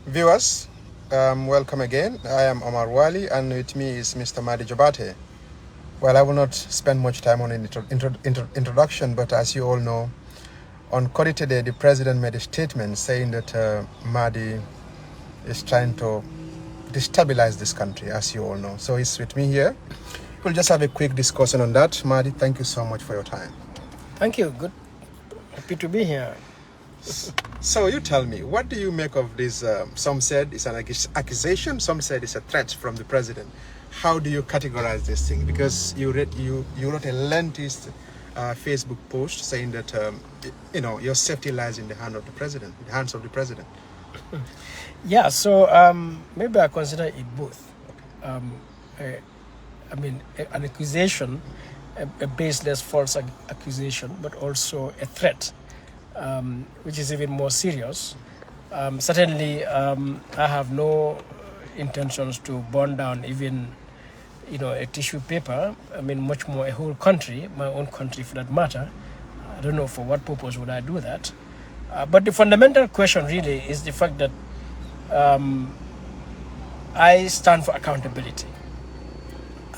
Viewers, welcome again. I am Omar Wali, and with me is Mr. Madi Jobate. Well, I will not spend much time on an introduction, but as you all know, on Kodi today, the president made a statement saying that Madi is trying to destabilize this country, as you all know. So he's with me here. We'll just have a quick discussion on that. Madi, thank you so much for your time. Thank you. Good. Happy to be here. So you tell me, what do you make of this? Some said it's an accusation, some said it's a threat from the president. How do you categorize this thing? Because you wrote a lengthy Facebook post saying that your safety lies in the hands of the president. Yeah. So maybe I consider it both. Okay. An accusation, a baseless false accusation, but also a threat. Which is even more serious. Certainly, I have no intentions to burn down even, a tissue paper. Much more a whole country, my own country for that matter. I don't know for what purpose would I do that. But the fundamental question really is the fact that I stand for accountability.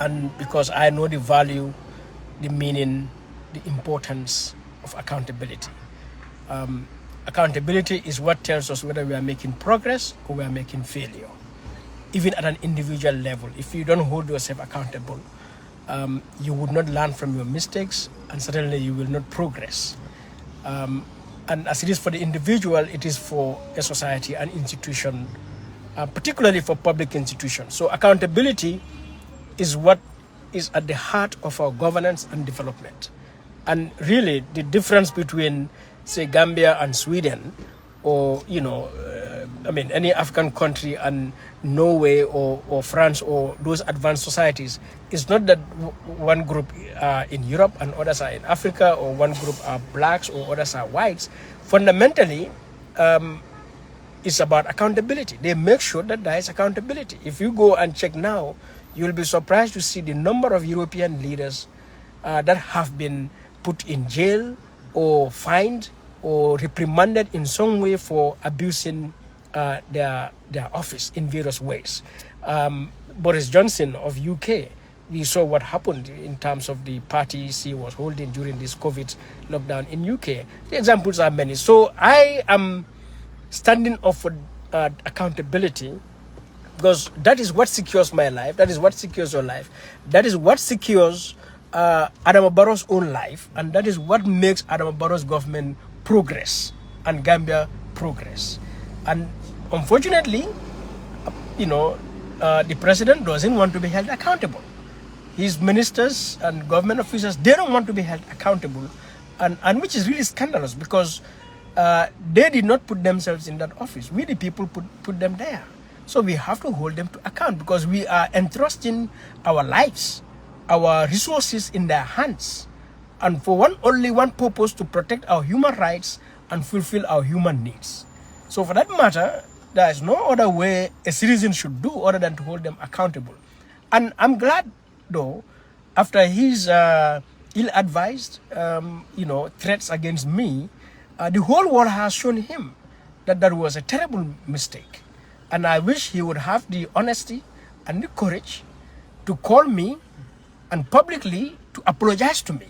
And because I know the value, the meaning, the importance of accountability. Accountability is what tells us whether we are making progress or we are making failure, even at an individual level. If you don't hold yourself accountable, you would not learn from your mistakes, and certainly you will not progress. And as it is for the individual, it is for a society, an institution, particularly for public institutions. So accountability is what is at the heart of our governance and development. And really, the difference between say Gambia and Sweden, or any African country and Norway or France or those advanced societies, is not that one group are in Europe and others are in Africa, or one group are blacks or others are whites. Fundamentally, it's about accountability. They make sure that there is accountability. If you go and check now, you'll be surprised to see the number of European leaders that have been put in jail or fined or reprimanded in some way for abusing their office in various ways. Boris Johnson of UK, we saw what happened in terms of the parties he was holding during this COVID lockdown in UK. The examples are many. So I am standing up for accountability, because that is what secures my life, that is what secures your life, that is what secures Adama Barrow's own life, and that is what makes Adama Barrow's government progress and Gambia progress. And unfortunately, the president doesn't want to be held accountable. His ministers and government officials, they don't want to be held accountable, and which is really scandalous, because they did not put themselves in that office. We the people put them there. So we have to hold them to account, because we are entrusting our lives, our resources in their hands, and for only one purpose: to protect our human rights and fulfill our human needs. So for that matter, there is no other way a citizen should do other than to hold them accountable. And I'm glad, though, after his ill-advised threats against me, the whole world has shown him that that was a terrible mistake. And I wish he would have the honesty and the courage to call me and publicly to apologize to me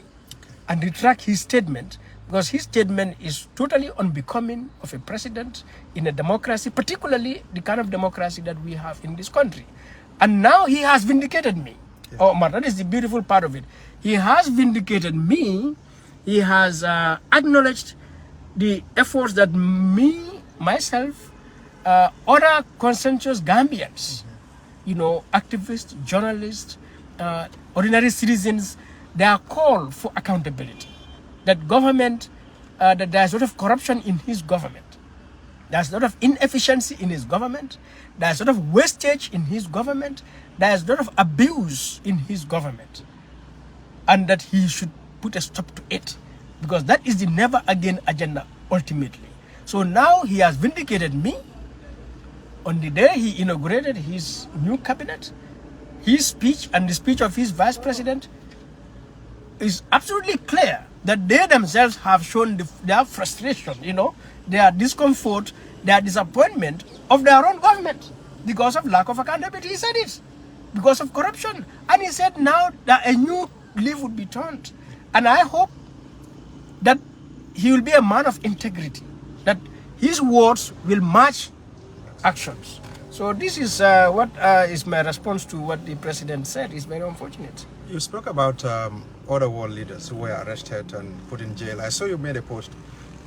and retract his statement, because his statement is totally unbecoming of a president in a democracy, particularly the kind of democracy that we have in this country. And now he has vindicated me. Yeah. Oh, man, that is the beautiful part of it. He has vindicated me. He has acknowledged the efforts that myself, other conscientious Gambians, activists, journalists, ordinary citizens, they are called for accountability. That government, that there's a lot of corruption in his government. There's a lot of inefficiency in his government. There's a lot of wastage in his government. There's a lot of abuse in his government. And that he should put a stop to it, because that is the never again agenda ultimately. So now he has vindicated me. On the day he inaugurated his new cabinet, his speech and the speech of his vice president is absolutely clear that they themselves have shown their frustration, their discomfort, their disappointment of their own government because of lack of accountability. He said it, because of corruption. And he said now that a new leaf would be turned. And I hope that he will be a man of integrity, that his words will match actions. So this is what is my response to what the president said. It's very unfortunate. You spoke about other world leaders who were arrested and put in jail. I saw you made a post.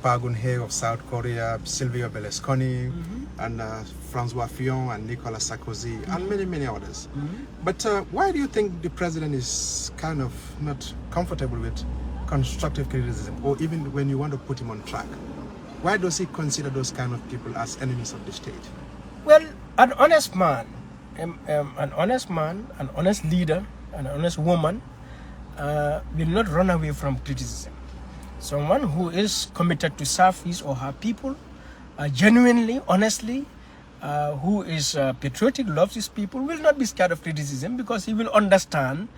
Park Geun-hye of South Korea, Silvio Berlusconi, and Francois Fillon and Nicolas Sarkozy, and many others. But why do you think the president is kind of not comfortable with constructive criticism, or even when you want to put him on track? Why does he consider those kind of people as enemies of the state? Well, an honest man, an honest leader, an honest woman will not run away from criticism. Someone who is committed to serve his or her people, genuinely, honestly, who is patriotic, loves his people, will not be scared of criticism, because he will understand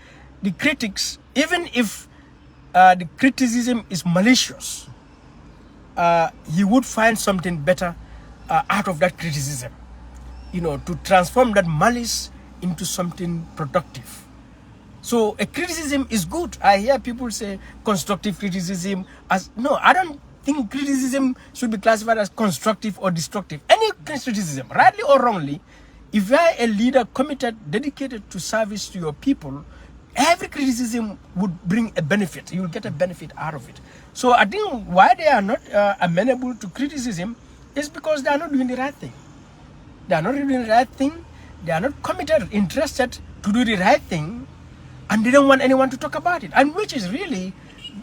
the critics, even if the criticism is malicious, he would find something better out of that criticism, to transform that malice into something productive. So a criticism is good. I hear people say constructive criticism no, I don't think criticism should be classified as constructive or destructive. Any criticism, rightly or wrongly, if you are a leader committed, dedicated to service to your people, every criticism would bring a benefit. You will get a benefit out of it. So I think why they are not amenable to criticism is because they are not doing the right thing. They are not doing the right thing. They are not committed, interested to do the right thing, and they don't want anyone to talk about it, and which is really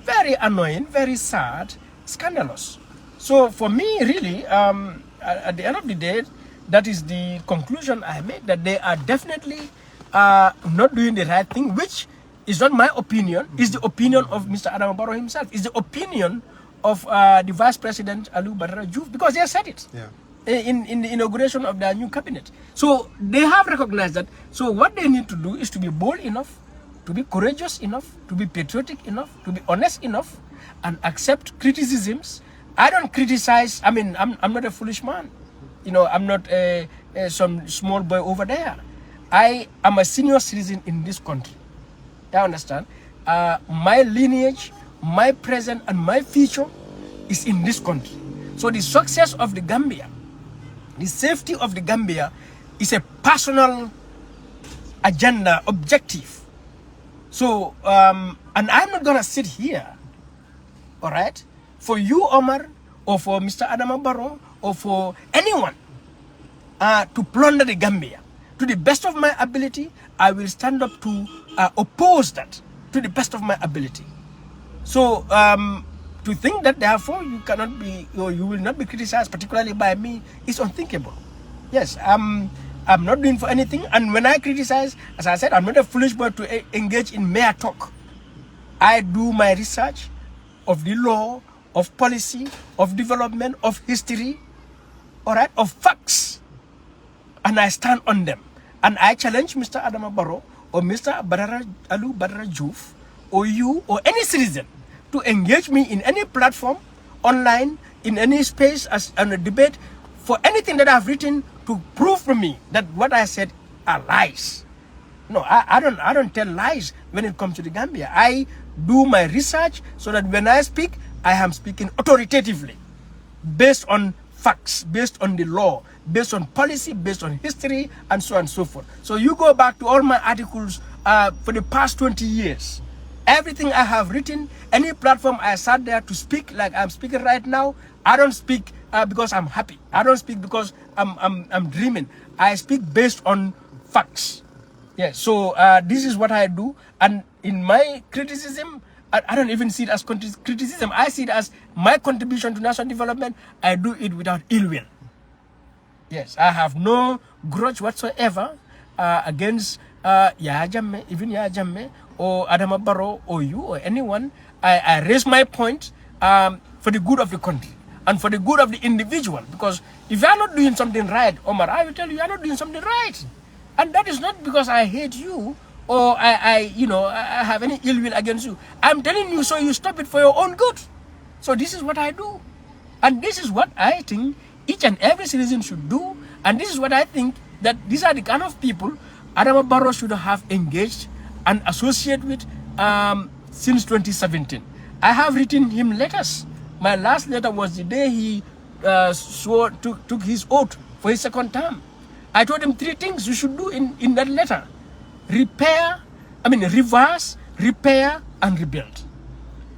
very annoying, very sad, scandalous. So for me, really, at the end of the day, that is the conclusion I make, that they are definitely not doing the right thing, which is not my opinion, is the opinion of Mr. Adama Barrow himself, is the opinion of the Vice President Alieu Badara Diouf, because they said it. Yeah. In the inauguration of their new cabinet. So they have recognized that. So what they need to do is to be bold enough, to be courageous enough, to be patriotic enough, to be honest enough, and accept criticisms. I don't criticize. I mean, I'm not a foolish man. I'm not some small boy over there. I am a senior citizen in this country. I understand. My lineage, my present, and my future is in this country. So the success of the Gambia, the safety of the Gambia, is a personal agenda, objective. So, and I'm not gonna sit here, all right, for you, Omar, or for Mr. Adama Barrow, or for anyone to plunder the Gambia. To the best of my ability, I will stand up to oppose that to the best of my ability. So, to think that therefore you cannot be, or you will not be criticized, particularly by me, is unthinkable. Yes, I'm not doing for anything, and when I criticize, as I said, I'm not a foolish boy to engage in mere talk. I do my research of the law, of policy, of development, of history, all right, of facts, and I stand on them. And I challenge Mr. Adama Barrow or Mr. Alieu Badara Diouf, or you, or any citizen, to engage me in any platform, online, in any space, as on a debate, for anything that I've written, to prove to me that what I said are lies. No, I don't tell lies when it comes to the Gambia. I do my research so that when I speak, I am speaking authoritatively, based on facts, based on the law, based on policy, based on history, and so on and so forth. So you go back to all my articles for the past 20 years. Everything I have written, any platform I sat there to speak like I'm speaking right now, I don't speak because I'm happy. I don't speak because I'm dreaming. I speak based on facts. Yeah, so this is what I do. And in my criticism, I don't even see it as criticism. I see it as my contribution to national development. I do it without ill will. Yes, I have no grudge whatsoever against Yahya Jammeh, even Yahya Jammeh, or Adama Barrow, or you, or anyone. I raise my point for the good of the country and for the good of the individual. Because if you are not doing something right, Omar, I will tell you are not doing something right. And that is not because I hate you or I have any ill will against you. I'm telling you so you stop it for your own good. So this is what I do. And this is what I think each and every citizen should do. And this is what I think, that these are the kind of people Adama Barrow should have engaged and associated with since 2017. I have written him letters. My last letter was the day he took his oath for his second term. I told him 3 things you should do in that letter: reverse, repair, and rebuild.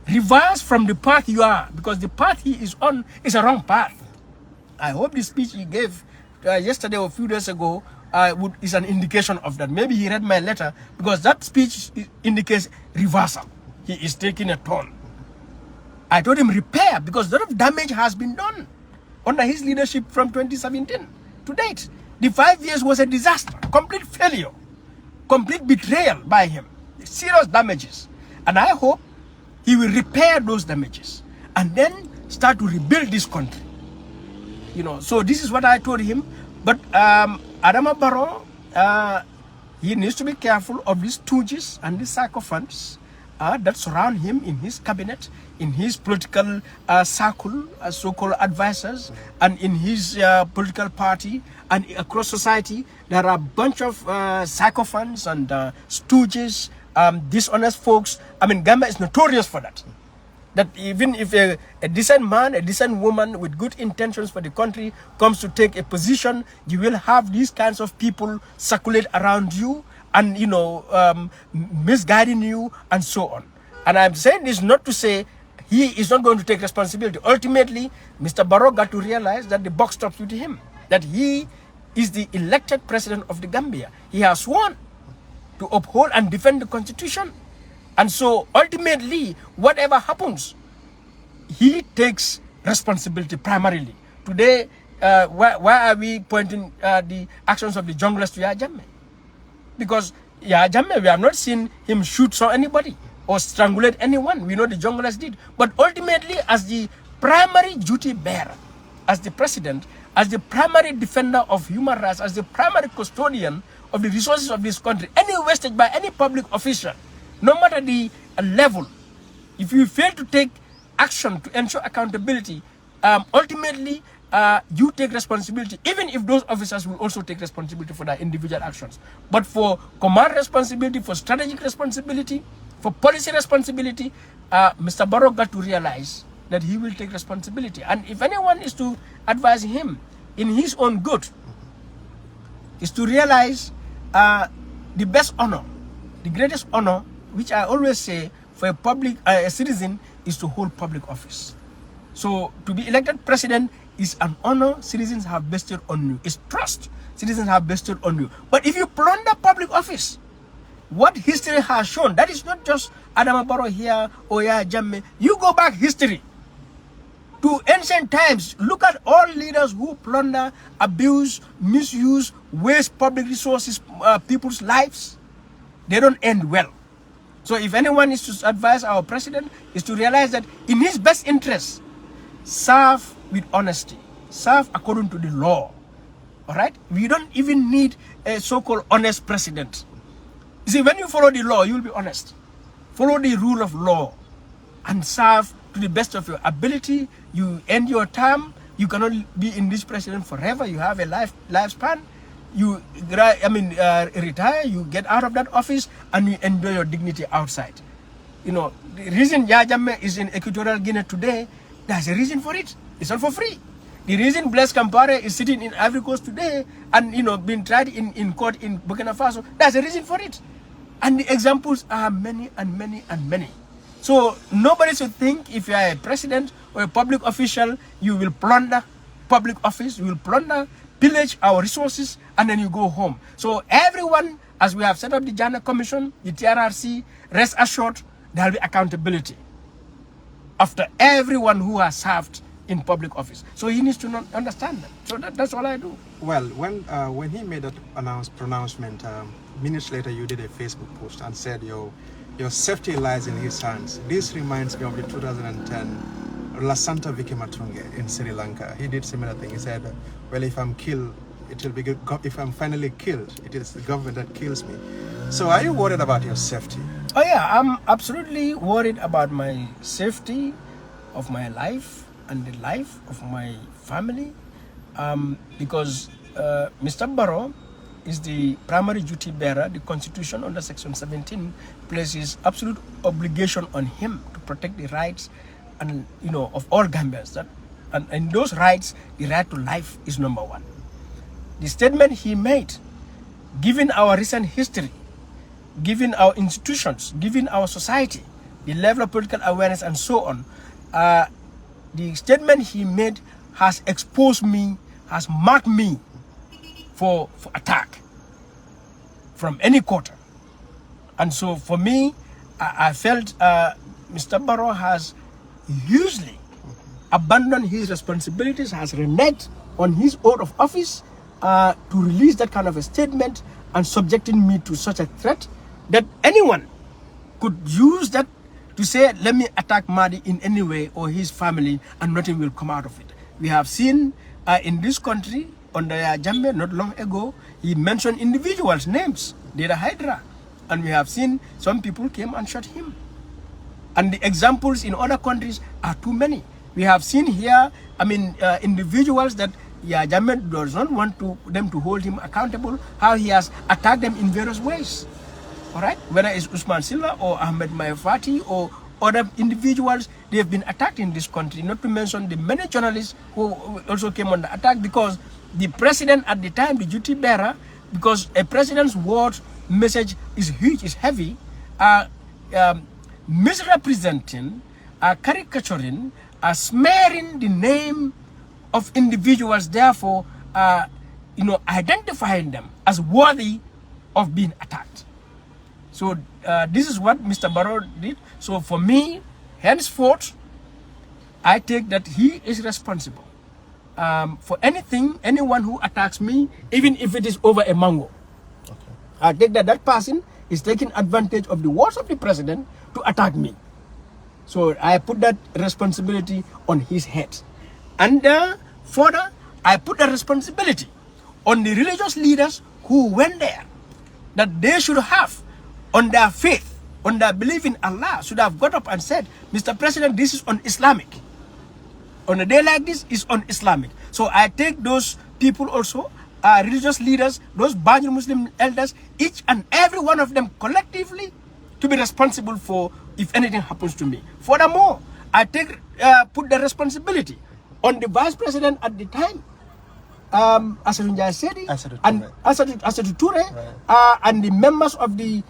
Reverse from the path you are, because the path he is on is a wrong path. I hope the speech he gave yesterday or a few days ago is an indication of that. Maybe he read my letter, because that speech indicates reversal. He is taking a turn. I told him repair, because a lot of damage has been done under his leadership from 2017 to date. The 5 years was a disaster, complete failure, complete betrayal by him, serious damages. And I hope he will repair those damages and then start to rebuild this country. So this is what I told him. But Adama Barrow, he needs to be careful of these stooges and these sycophants that surround him in his cabinet, in his political circle, so-called advisors, and in his political party, and across society. There are a bunch of sycophants and stooges, dishonest folks. Gambia is notorious for that. That even if a decent man, a decent woman with good intentions for the country comes to take a position, you will have these kinds of people circulate around you and, misguiding you and so on. And I'm saying this not to say he is not going to take responsibility. Ultimately, Mr. Barrow got to realize that the buck stops with him, that he is the elected president of the Gambia. He has sworn to uphold and defend the Constitution. And so ultimately, whatever happens, he takes responsibility primarily. Today, why are we pointing the actions of the junglers to Yahya Jammeh? Because Yahya Jammeh, we have not seen him shoot anybody or strangulate anyone. We know the junglers did. But ultimately, as the primary duty bearer, as the president, as the primary defender of human rights, as the primary custodian of the resources of this country, any wastage by any public official, no matter the level, if you fail to take action to ensure accountability, ultimately you take responsibility, even if those officers will also take responsibility for their individual actions. But for command responsibility, for strategic responsibility, for policy responsibility, Mr. Barrow got to realize that he will take responsibility. And if anyone is to advise him in his own good, is to realize the best honor, the greatest honor, which I always say for a citizen, is to hold public office. So to be elected president is an honor citizens have vested on you. It's trust citizens have vested on you. But if you plunder public office, what history has shown, that is not just Adama Barrow here or Yahya Jammeh. You go back history to ancient times. Look at all leaders who plunder, abuse, misuse, waste public resources, people's lives. They don't end well. So if anyone is to advise our president, is to realize that in his best interest, serve with honesty, serve according to the law. All right? We don't even need a so-called honest president. You see, when you follow the law, you will be honest. Follow the rule of law and serve to the best of your ability. You end your term. You cannot be in this president forever. You have a lifespan. You retire, you get out of that office, and you enjoy your dignity outside. The reason Yahya Jammeh is in Equatorial Guinea today, there's a reason for it. It's not for free. The reason Blaise Compaoré is sitting in Ivory Coast today and being tried in court in Burkina Faso, there's a reason for it. And the examples are many and many and many. So nobody should think if you are a president or a public official, you will plunder public office, you will plunder, pillage our resources, and then you go home. So everyone, as we have set up the Jana Commission, the TRRC, rest assured there will be accountability after everyone who has served in public office. So he needs to understand that. So that's all I do. Well, when he made that pronouncement, minutes later you did a Facebook post and said your safety lies in his hands. This reminds me of the 2010 Lasanta Vikimatunge in Sri Lanka. He did similar thing. He said, well, if I'm killed, it will be good. If I'm finally killed, it is the government that kills me. So are you worried about your safety? Oh yeah, I'm absolutely worried about my safety of my life and the life of my family, because Mr. Barrow is the primary duty bearer. The Constitution under Section 17 places absolute obligation on him to protect the rights and of all Gambians. And in those rights, the right to life is number one. The statement he made, given our recent history, given our institutions, given our society, the level of political awareness and so on, the statement he made has exposed me, has marked me for attack from any quarter. And so for me, I felt Mr. Barrow has hugely abandoned his responsibilities, has reneged on his oath of office to release that kind of a statement and subjecting me to such a threat that anyone could use that to say, let me attack Mahdi in any way or his family, and nothing will come out of it. We have seen in this country, under Jammeh, not long ago, he mentioned individuals' names, Deda Hydra, and we have seen some people came and shot him. And the examples in other countries are too many. We have seen here, individuals that Jammeh does not want them to hold him accountable, how he has attacked them in various ways. All right, whether it's Usman Silva or Ahmed Mayafati or other individuals, they have been attacked in this country, not to mention the many journalists who also came under attack, because the president at the time, the duty bearer, because a president's word message is huge, is heavy, misrepresenting, caricaturing, smearing the name of individuals, therefore, identifying them as worthy of being attacked. So this is what Mr. Barrow did. So for me, henceforth, I take that he is responsible for anyone who attacks me, even if it is over a mango. Okay. I take that person is taking advantage of the words of the president to attack me. So I put that responsibility on his head. And further, I put the responsibility on the religious leaders who went there, that they should have, on their faith, on their belief in Allah, should have got up and said, Mr. President, this is un-Islamic. On a day like this, is un-Islamic. So I take those people also, religious leaders, those Banjul Muslim elders, each and every one of them collectively to be responsible for if anything happens to me. Furthermore, I put the responsibility on the vice president at the time, Asadu Ture, and the members of the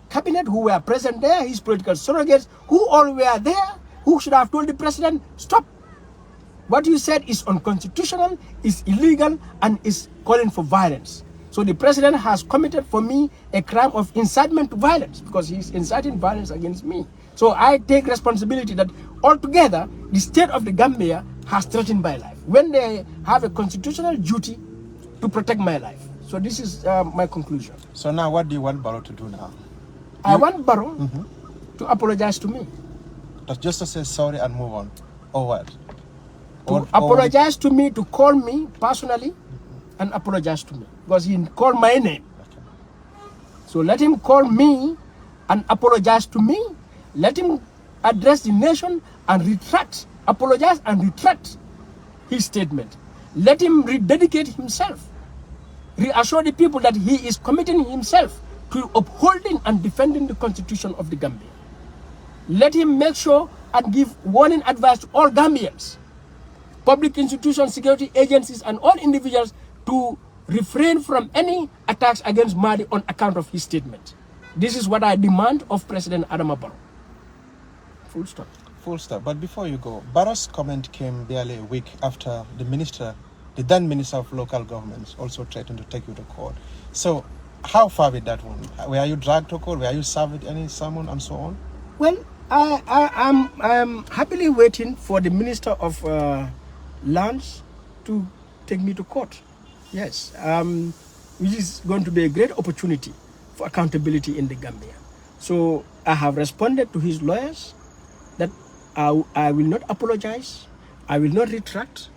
cabinet who were present there, his political surrogates, who all were there, who should have told the president, stop. What you said is unconstitutional, is illegal, and is calling for violence. So the president has committed for me a crime of incitement to violence, because he is inciting violence against me. So I take responsibility that altogether the state of the Gambia has threatened my life, when they have a constitutional duty to protect my life. So this is my conclusion. So now what do you want Barrow to do now? I want Barrow to apologize to me. That's just to say sorry and move on, or what? To apologize to me, to call me personally and apologize to me, because he called my name. Okay. So let him call me and apologize to me. Let him address the nation and retract, apologize and retract his statement. Let him rededicate himself, reassure the people that he is committing himself to upholding and defending the Constitution of the Gambia. Let him make sure and give warning advice to all Gambians, public institutions, security agencies, and all individuals to refrain from any attacks against Mahdi on account of his statement. This is what I demand of President Adama Barrow. Full stop. Full stop. But before you go, Barrow's comment came barely a week after the then Minister of Local Governments, also threatened to take you to court. So how far with that one? Were you dragged to court? Were you served any summon and so on? Well, I am happily waiting for the Minister of Lands to take me to court. Yes, which is going to be a great opportunity for accountability in the Gambia. So I have responded to his lawyers that I will not apologize, I will not retract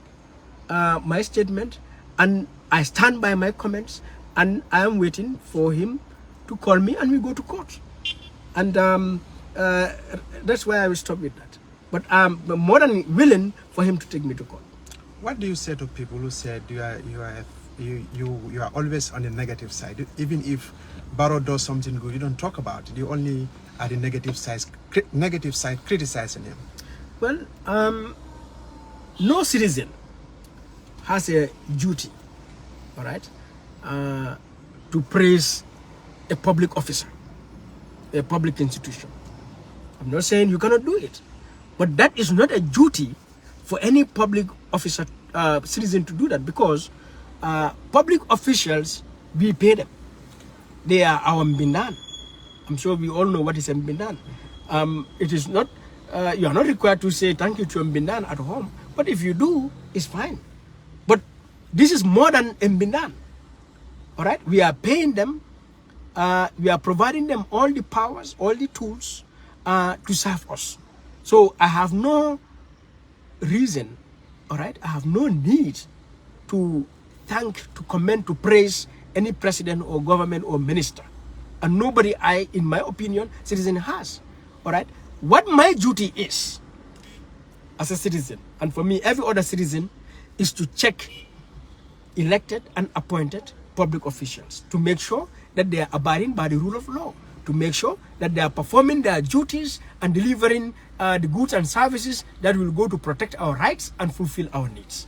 my statement, and I stand by my comments, and I am waiting for him to call me and we go to court. And that's why I will stop with that. But I'm more than willing for him to take me to court. What do you say to people who said you are a you are always on the negative side. Even if Barrow does something good, you don't talk about it. You only are the negative side criticizing him. Well, no citizen has a duty, all right, to praise a public officer, a public institution. I'm not saying you cannot do it, but that is not a duty for any public officer, citizen to do that, because public officials, we pay them. They are our mbindan. I'm sure we all know what is mbindan. It is not, you are not required to say thank you to mbindan at home, but if you do, it's fine. But this is more than mbindan. All right, we are paying them. We are providing them all the powers, all the tools to serve us. So I have no reason, all right, I have no need to thank, to commend, to praise any president or government or minister. And nobody, in my opinion, citizen has. All right, what my duty is as a citizen, and for me, every other citizen, is to check elected and appointed public officials to make sure that they are abiding by the rule of law, to make sure that they are performing their duties and delivering the goods and services that will go to protect our rights and fulfill our needs.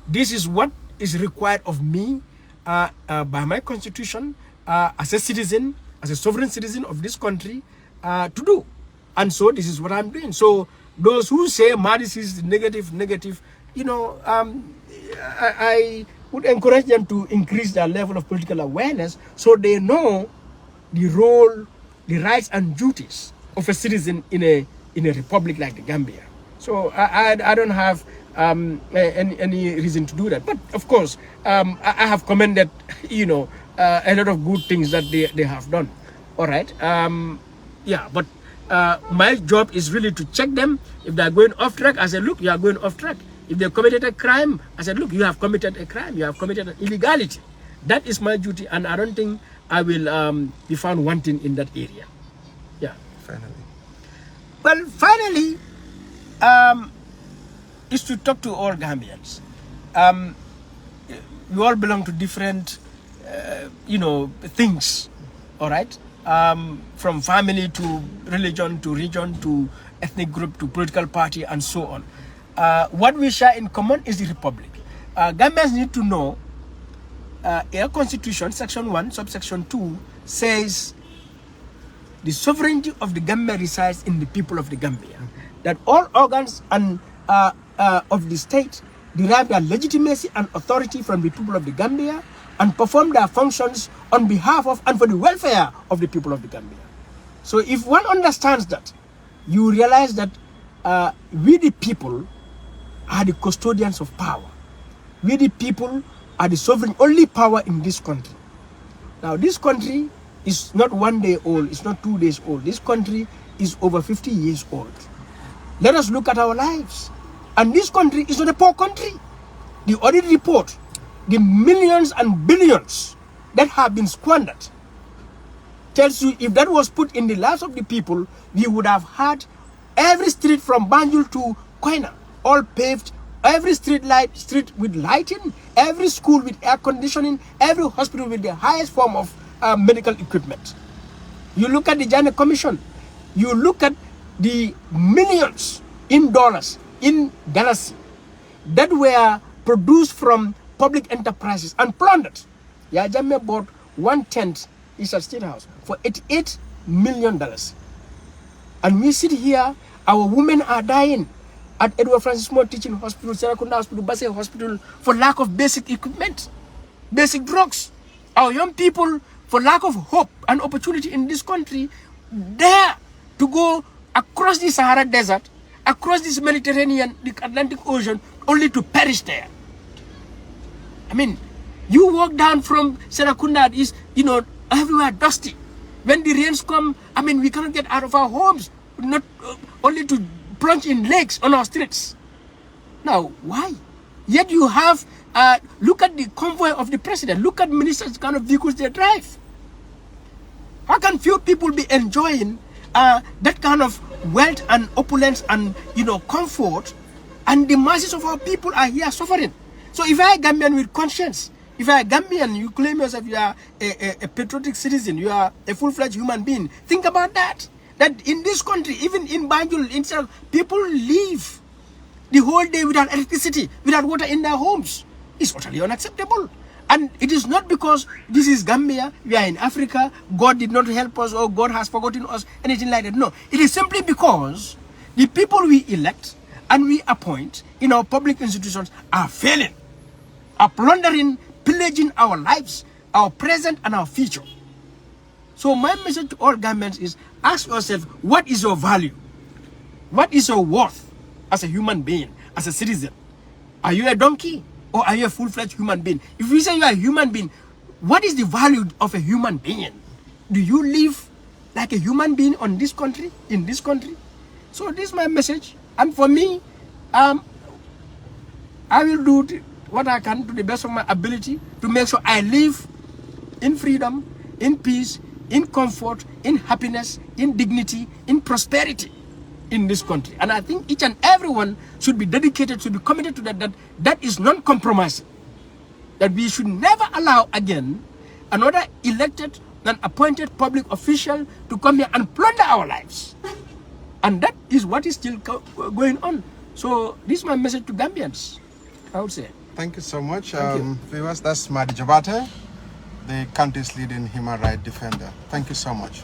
This is what is required of me by my constitution as a citizen, as a sovereign citizen of this country to do. And so this is what I'm doing. So those who say this is negative, you know, I would encourage them to increase their level of political awareness so they know the role, the rights and duties of a citizen in a republic like the Gambia. So I don't have any reason to do that. But of course, I have commended, you know, a lot of good things that they have done. All right. Yeah, but my job is really to check them. If they are going off track, I said, look, you are going off track. If they committed a crime, I said, look, you have committed a crime. You have committed an illegality. That is my duty, and I don't think I will be found wanting in that area. Yeah. Finally. Well, finally, is to talk to all Gambians. We all belong to different, you know, things, all right? From family to religion to region to ethnic group to political party and so on. What we share in common is the republic. Gambians need to know our constitution, section 1, subsection 2, says the sovereignty of the Gambia resides in the people of the Gambia. That all organs and of the state derive their legitimacy and authority from the people of the Gambia and perform their functions on behalf of and for the welfare of the people of the Gambia. So if one understands that, you realize that we the people are the custodians of power. We the people are the sovereign only power in this country. Now this country is not 1 day old, it's not 2 days old. This country is over 50 years old. Let us look at our lives. And this country is not a poor country. The audit report, the millions and billions that have been squandered, tells you if that was put in the lives of the people, we would have had every street from Banjul to Koina, all paved, every street with lighting, every school with air conditioning, every hospital with the highest form of medical equipment. You look at the Janet Commission, you look at the millions in dollars, in Dallas, that were produced from public enterprises and plundered. Yajame bought 1/10 Eastern State House for $88 million. And we sit here, our women are dying at Edward Francis Moore Teaching Hospital, Serakunda Hospital, Basse Hospital for lack of basic equipment, basic drugs. Our young people, for lack of hope and opportunity in this country, dare to go across the Sahara Desert, across this Mediterranean, the Atlantic Ocean, only to perish there. I mean, you walk down from Serakunda, is, you know, everywhere dusty. When the rains come, I mean, we cannot get out of our homes, not only to plunge in lakes on our streets. Now, why? Yet you have, look at the convoy of the president, look at ministers, kind of vehicles they drive. How can few people be enjoying that kind of wealth and opulence and, you know, comfort, and the masses of our people are here suffering? So if I, Gambian with conscience, If you are a Gambian, you claim yourself you are a patriotic citizen, you are a full-fledged human being. Think about that. That in this country, even in Banjul itself, people live the whole day without electricity, without water in their homes. It's totally unacceptable. And it is not because this is Gambia, we are in Africa, God did not help us or God has forgotten us, anything like that. No, it is simply because the people we elect and we appoint in our public institutions are failing, are plundering, pillaging our lives, our present and our future. So my message to all Gambians is, ask yourself, what is your value? What is your worth as a human being, as a citizen? Are you a donkey or are you a full-fledged human being? If we say you are a human being, what is the value of a human being? Do you live like a human being on this country, in this country? So this is my message. And for me, I will do what I can to the best of my ability to make sure I live in freedom, in peace, in comfort, in happiness, in dignity, in prosperity in this country. And I think each and everyone should be dedicated, should be committed to that, that is non-compromising. That we should never allow again another elected and appointed public official to come here and plunder our lives. And that is what is still going on. So this is my message to Gambians, I would say. Thank you so much. Thank you. Viewers, that's 𝐷𝐿 𝐷𝐿𝐻, the country's leading human rights defender. Thank you so much.